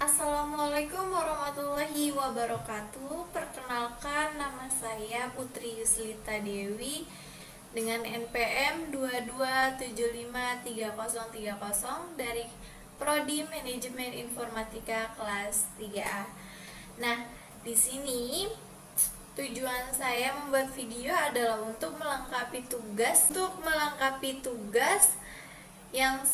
Assalamualaikum warahmatullahi wabarakatuh. Perkenalkan, nama saya Putri Yuslita Dewi dengan NPM 22753030 dari Prodi Manajemen Informatika kelas 3A. Nah, di sini tujuan saya membuat video adalah untuk melengkapi tugas yang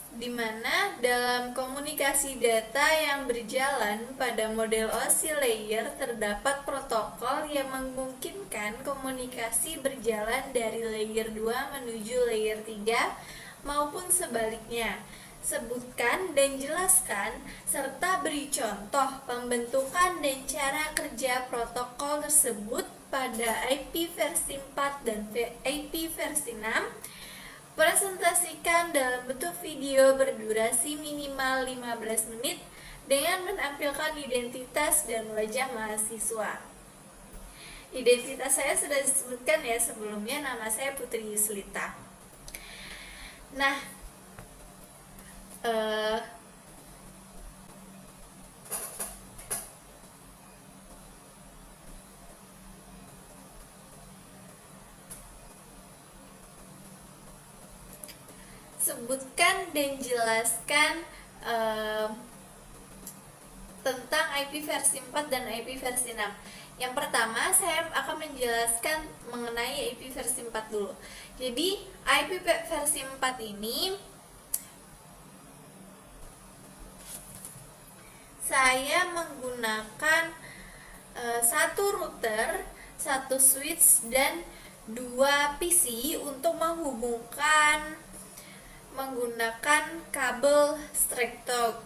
dimana dalam komunikasi data yang berjalan pada model OSI layer terdapat protokol yang memungkinkan komunikasi berjalan dari layer 2 menuju layer 3 maupun sebaliknya. Sebutkan dan jelaskan serta beri contoh pembentukan dan cara kerja protokol tersebut pada IP versi 4 dan IP versi 6. Presentasikan dalam bentuk video berdurasi minimal 15 menit dengan menampilkan identitas dan wajah mahasiswa. Identitas saya sudah disebutkan ya sebelumnya, nama saya Putri Yuslita. Nah, sebutkan dan jelaskan tentang IP versi 4 dan IP versi 6. Yang pertama, saya akan menjelaskan mengenai IP versi 4 dulu. Jadi, IP versi 4 ini saya menggunakan satu router, satu switch, dan 2 PC untuk menghubungkan menggunakan kabel straight talk.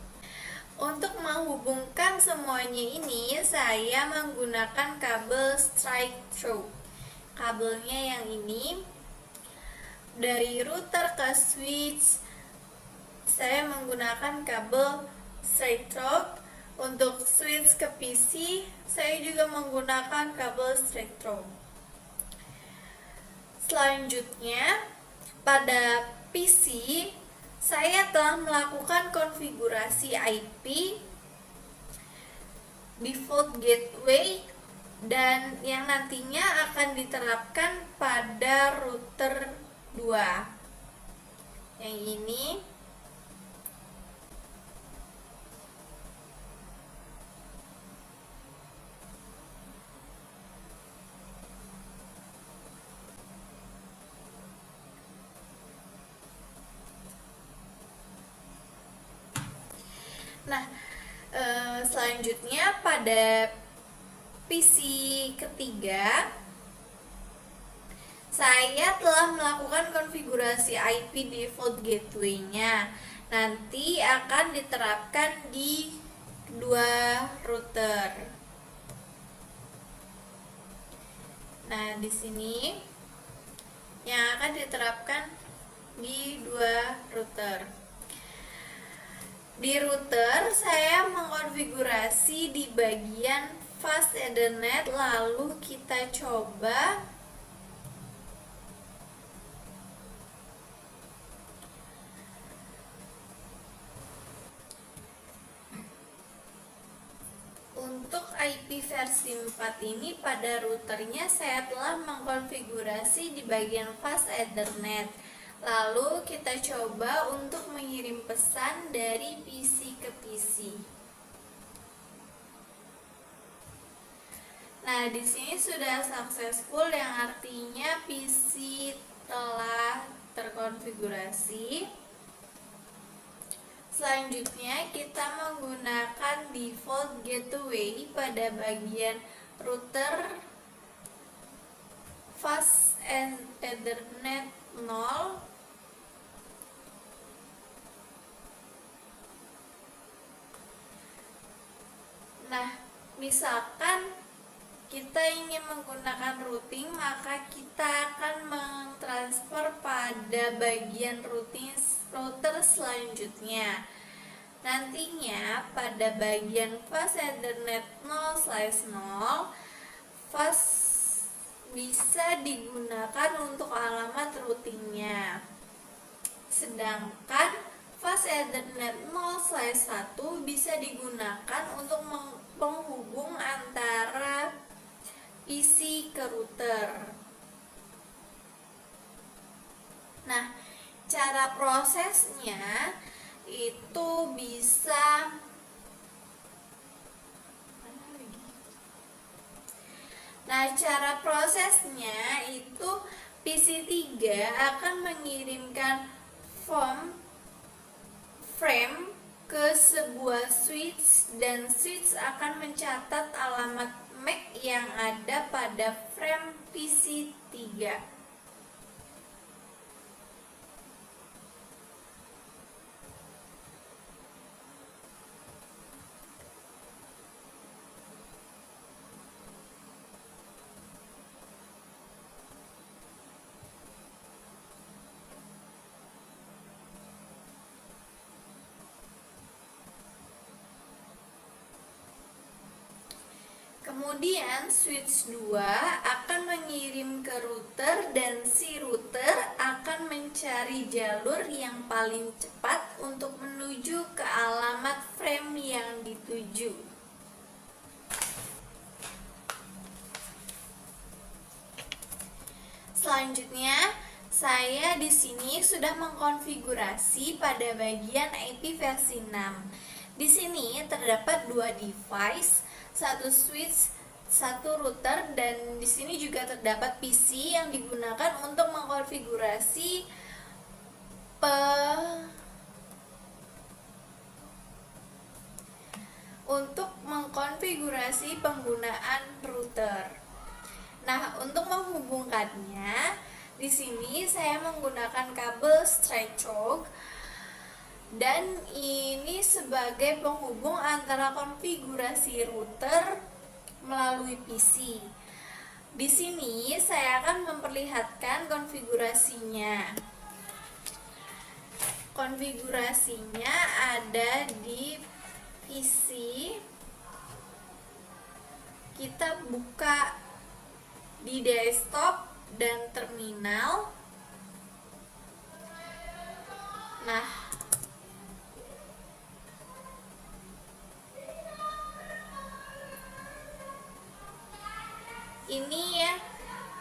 Untuk menghubungkan semuanya ini saya menggunakan kabel straight through. Kabelnya yang ini dari router ke switch saya menggunakan kabel straight through. Untuk switch ke PC saya juga menggunakan kabel straight through. Selanjutnya pada PC saya telah melakukan konfigurasi IP, default gateway, dan yang nantinya akan diterapkan pada router 2 yang ini. Nah, selanjutnya pada PC ketiga saya telah melakukan konfigurasi IP default gateway-nya. Nanti akan diterapkan di kedua router. Nah, di sini yang akan diterapkan di 2 router. Di router saya mengkonfigurasi di bagian fast Ethernet, lalu kita coba untuk IP versi 4 ini pada routernya saya telah mengkonfigurasi di bagian fast Ethernet. Lalu kita coba untuk mengirim pesan dari PC ke PC. Nah, di sini sudah successful, yang artinya PC telah terkonfigurasi. Selanjutnya kita menggunakan default gateway pada bagian router fast Ethernet 0. Nah, misalkan kita ingin menggunakan routing, maka kita akan mentransfer pada bagian router selanjutnya. Nantinya pada bagian fast Ethernet 0/0 fast bisa digunakan untuk alamat routingnya. Sedangkan Fast Ethernet 0/1 bisa digunakan untuk penghubung antara PC ke router. Nah, cara prosesnya itu bisa PC3 akan mengirimkan frame ke sebuah switch dan switch akan mencatat alamat MAC yang ada pada frame PC3. Kemudian switch 2 akan mengirim ke router dan si router akan mencari jalur yang paling cepat untuk menuju ke alamat frame yang dituju. Selanjutnya, saya di sini sudah mengkonfigurasi pada bagian IP versi 6. Di sini terdapat dua device, satu switch, satu router, dan di sini juga terdapat PC yang digunakan untuk mengkonfigurasi penggunaan router. Nah, untuk menghubungkannya, di sini saya menggunakan kabel straight choke dan ini sebagai penghubung antara konfigurasi router melalui PC. Di sini saya akan memperlihatkan konfigurasinya. Konfigurasinya ada di PC. Kita buka di desktop dan terminal. Nah, ini ya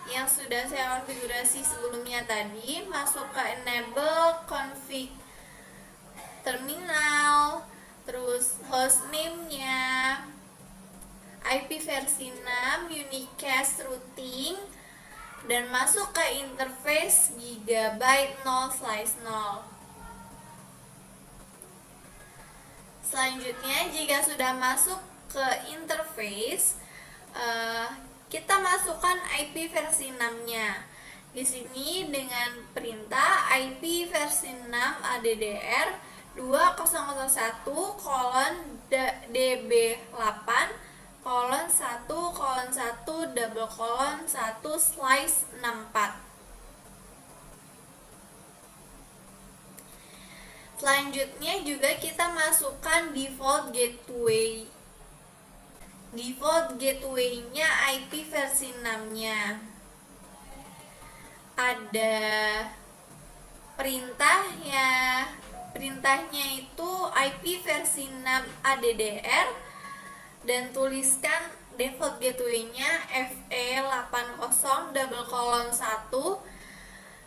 yang sudah saya konfigurasi sebelumnya tadi. Masuk ke enable config terminal, terus hostname-nya, IP versi 6, unicast routing, dan masuk ke interface Gigabyte 0/0. Selanjutnya, jika sudah masuk ke interface, kita masukkan IP versi 6-nya. Di sini dengan perintah IP versi 6 ADDR 2011:1:1:1/64. Selanjutnya juga kita masukkan default gateway. Default gateway-nya IP versi 6-nya. Ada perintahnya itu IP versi 6 ADDR dan tuliskan default gateway-nya FE80:1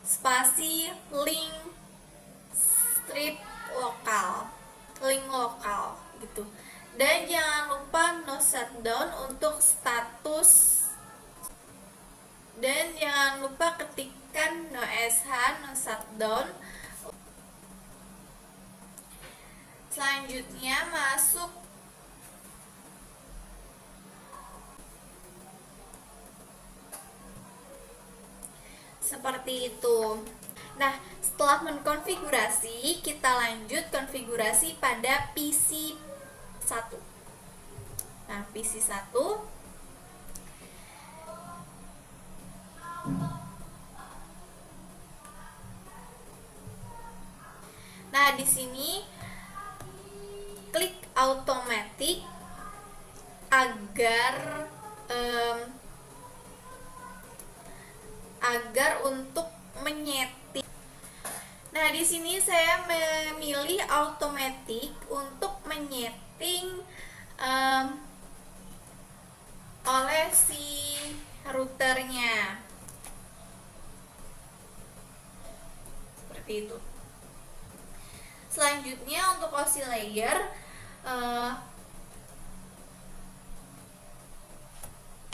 spasi link lokal gitu. Dan jangan lupa no shutdown untuk status, dan jangan lupa ketikkan no sh no shutdown. Selanjutnya masuk seperti itu. Nah, setelah mengkonfigurasi, kita lanjut konfigurasi pada PC 1. Nah, PC 1 Nah, di sini klik automatic agar untuk menyeting. Nah, di sini saya memilih automatic untuk menyeting em, oleh si routernya. Seperti itu. Selanjutnya untuk OSI layer,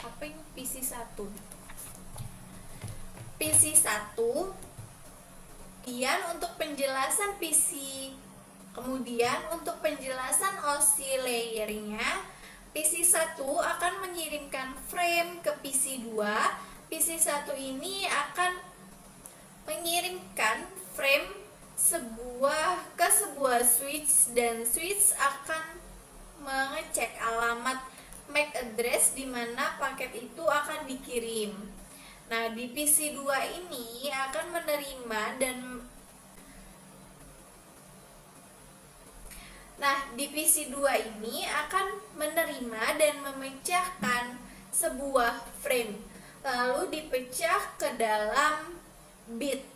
apa ini PC1? PC1. Kemudian untuk penjelasan PC, kemudian untuk penjelasan OSI layernya, PC1 akan mengirimkan frame ke PC2. PC1 ini akan mengirimkan frame ke sebuah switch, dan switch akan mengecek alamat MAC address di mana paket itu akan dikirim. Nah, di PC2 ini akan menerima dan di PC2 ini akan menerima dan memecahkan sebuah frame, lalu dipecah ke dalam bit,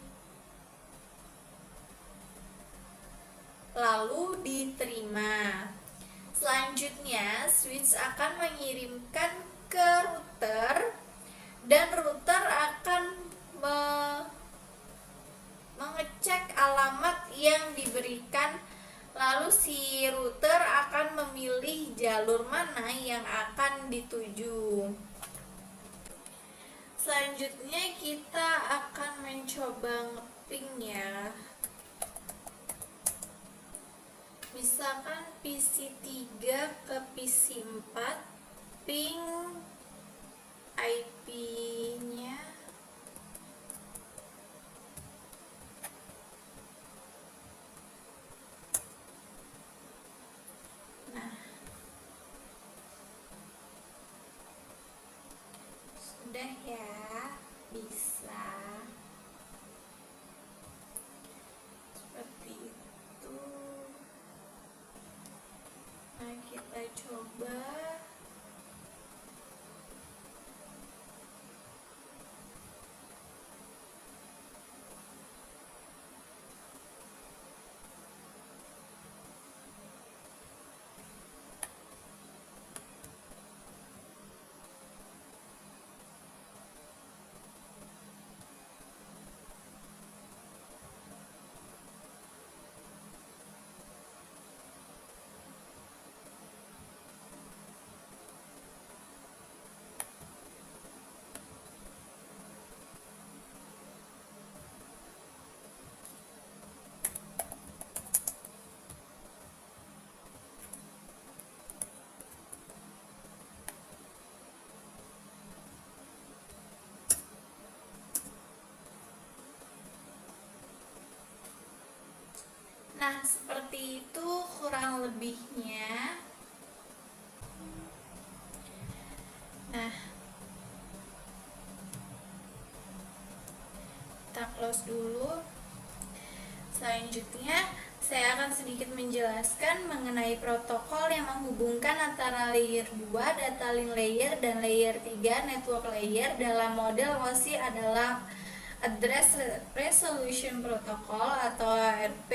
lalu diterima. Selanjutnya, switch akan mengirimkan ke router, dan router akan mengecek alamat yang diberikan, lalu si router akan memilih jalur mana yang akan dituju. Selanjutnya kita akan mencoba ngeping ya. Misalkan PC3 ke PC4, ping IP-nya sudah ya, bisa seperti itu. Nah, kita coba. Nah, seperti itu kurang lebihnya. Nah, kita close dulu. Selanjutnya, saya akan sedikit menjelaskan mengenai protokol yang menghubungkan antara layer 2, data link layer, dan layer 3, network layer dalam model OSI adalah Address Resolution Protocol atau ARP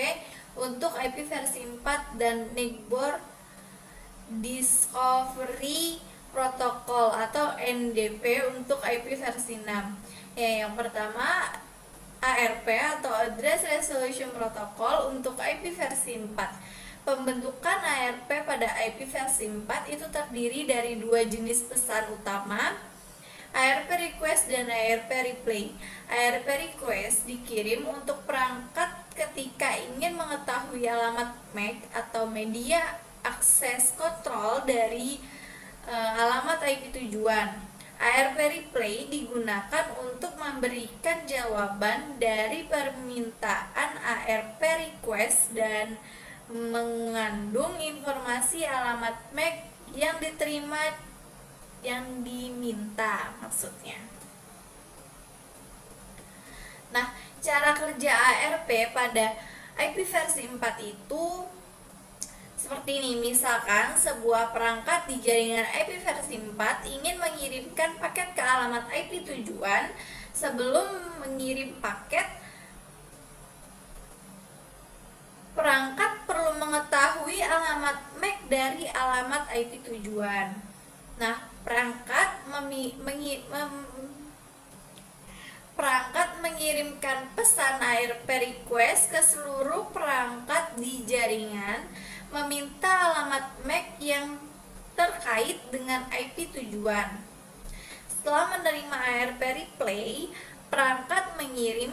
untuk IP versi 4 dan Network Discovery Protocol atau NDP untuk IP versi 6. Ya, yang pertama ARP atau Address Resolution Protocol untuk IP versi 4. Pembentukan ARP pada IP versi 4 itu terdiri dari dua jenis pesan utama, ARP request dan ARP replay. ARP request dikirim untuk perangkat ketika ingin mengetahui alamat MAC atau media akses kontrol dari alamat IP tujuan. ARP replay digunakan untuk memberikan jawaban dari permintaan ARP request dan mengandung informasi alamat MAC yang diterima, yang diminta maksudnya. Nah, cara kerja ARP pada IP versi 4 itu seperti ini. Misalkan sebuah perangkat di jaringan IP versi 4 ingin mengirimkan paket ke alamat IP tujuan. Sebelum mengirim paket, Perangkat perlu mengetahui alamat MAC dari alamat IP tujuan. Nah, perangkat mengirimkan pesan ARP request ke seluruh perangkat di jaringan, meminta alamat MAC yang terkait dengan IP tujuan. Setelah menerima ARP replay, perangkat pengirim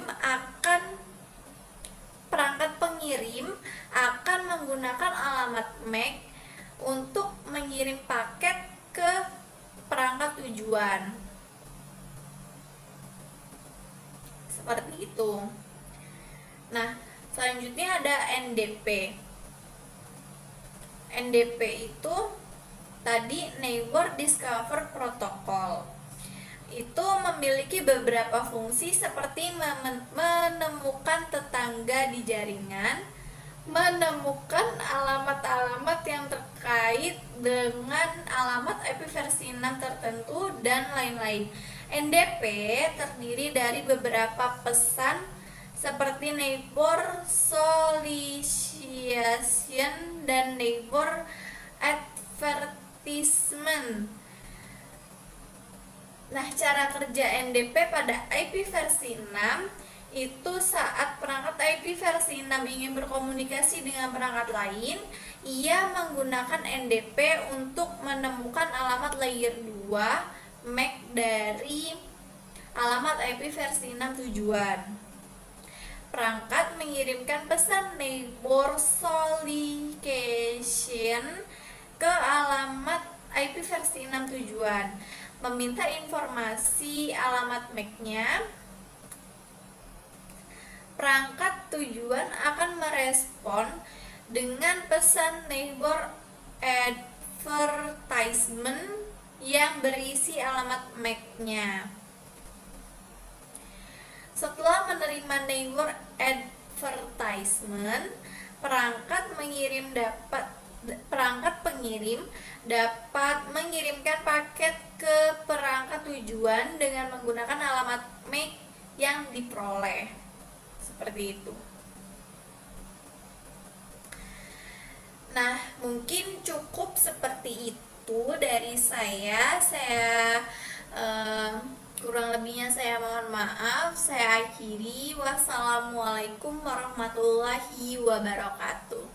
akan menggunakan alamat MAC untuk mengirim paket ke perangkat tujuan. Seperti itu. Nah, selanjutnya ada NDP. NDP itu tadi Neighbor Discover Protocol. Itu memiliki beberapa fungsi seperti menemukan tetangga di jaringan, menemukan alamat-alamat yang terkait dengan alamat IP versi 6 tertentu, dan lain-lain. NDP terdiri dari beberapa pesan seperti neighbor solicitation dan neighbor advertisement. Nah, cara kerja NDP pada IP versi 6 itu saat perangkat IP versi 6 ingin berkomunikasi dengan perangkat lain, ia menggunakan NDP untuk menemukan alamat layer 2 MAC dari alamat IP versi 6 tujuan. Perangkat mengirimkan pesan neighbor solicitation ke alamat IP versi 6 tujuan, meminta informasi alamat MAC-nya. Perangkat tujuan akan merespon dengan pesan neighbor advertisement yang berisi alamat MAC-nya. Setelah menerima neighbor advertisement, perangkat pengirim dapat mengirimkan paket ke perangkat tujuan dengan menggunakan alamat MAC yang diperoleh. Seperti itu. Nah, mungkin cukup seperti itu dari saya. Kurang lebihnya saya mohon maaf. Saya akhiri. Wassalamualaikum warahmatullahi wabarakatuh.